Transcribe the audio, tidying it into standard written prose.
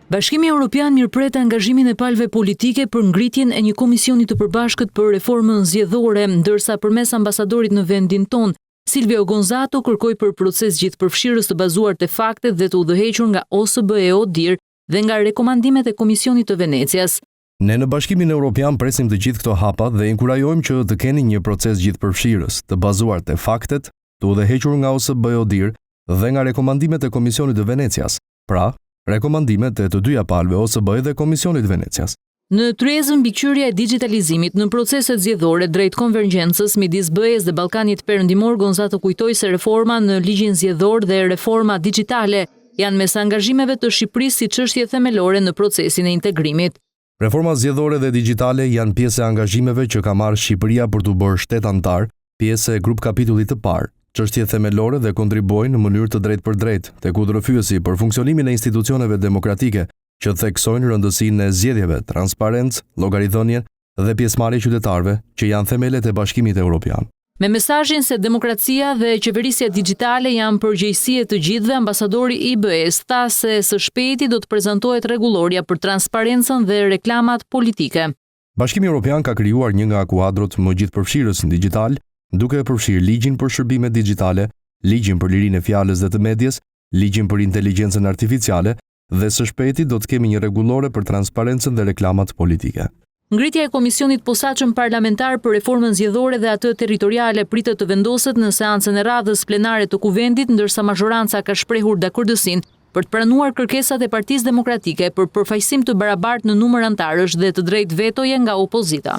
Bashkimi Evropian mirëpret angazhimin e palëve politike për ngritjen e një komisioni të përbashkët për reformën zgjedhore, ndërsa përmes ambasadorit në vendin ton, Silvio Gonzato kërkoi për proces gjithëpërfshirës të bazuar te faktet dhe të udhëhequr nga OSBE e ODIHR dhe nga rekomandimet e Komisionit të Venecias. Ne në Bashkimin Evropian presim të gjithë këto hapa dhe inkurajojmë që të keni një proces gjithëpërfshirës të bazuar te faktet, të udhëhequr nga OSBE e ODIHR dhe nga rekomandimet e Komisionit të Venecias. Pra, rekomandimet e të dyja palëve OSBE dhe Komisionit të Venecias. Në tryezën mbikëqyrja e digitalizimit në proceset zgjedhore drejt konvergjencës midis BE-s dhe Ballkanit Perëndimor, Gonzato kujtoi se reforma në ligjin zgjedhor dhe reforma digjitale janë mes angazhimeve të Shqipërisë si çështje themelore në procesin e integrimit. Reforma zgjedhore dhe digjitale janë pjesë e angazhimeve që ka marrë Shqipëria për të bërë shtet antar, pjesë e grup kapitullit të parë, çështje themelore dhe kontribuojnë në mënyrë të drejtpërdrejtë tek udhëfyesi për funksionimin e institucioneve demokratike që theksojnë rëndësinë e zgjedhjeve, transparencë, llogaridhënien dhe pjesëmarrje qytetarëve, që janë themelet e Bashkimit Evropian. Me mesazhin se demokracia dhe qeverisja digjitale janë përgjegjësi e të gjithëve, ambasadori i BE-s tha se së shpejti do të prezantohet rregulloria për transparencën dhe reklamat politike. Bashkimi Evropian ka krijuar një nga kuadrot më gjithëpërfshirës në digital, duke përfshirë ligjin për shërbimet digjitale, ligjin për lirinë e fjalës dhe të medias, ligjin për inteligjencën artificiale dhe së shpejti do të kemi një rregullore për transparencën dhe reklamat politike. Ngritja e Komisionit Posaçëm Parlamentar për Reformën Zgjedhore dhe atë territoriale pritet të vendoset në seancën e radhës plenare të Kuvendit, ndërsa mazhoranca ka shprehur dakordësinë për të pranuar kërkesat e Partisë Demokratike për përfaqësim të barabartë në numër antarësh dhe të drejtë vetoje nga opozita.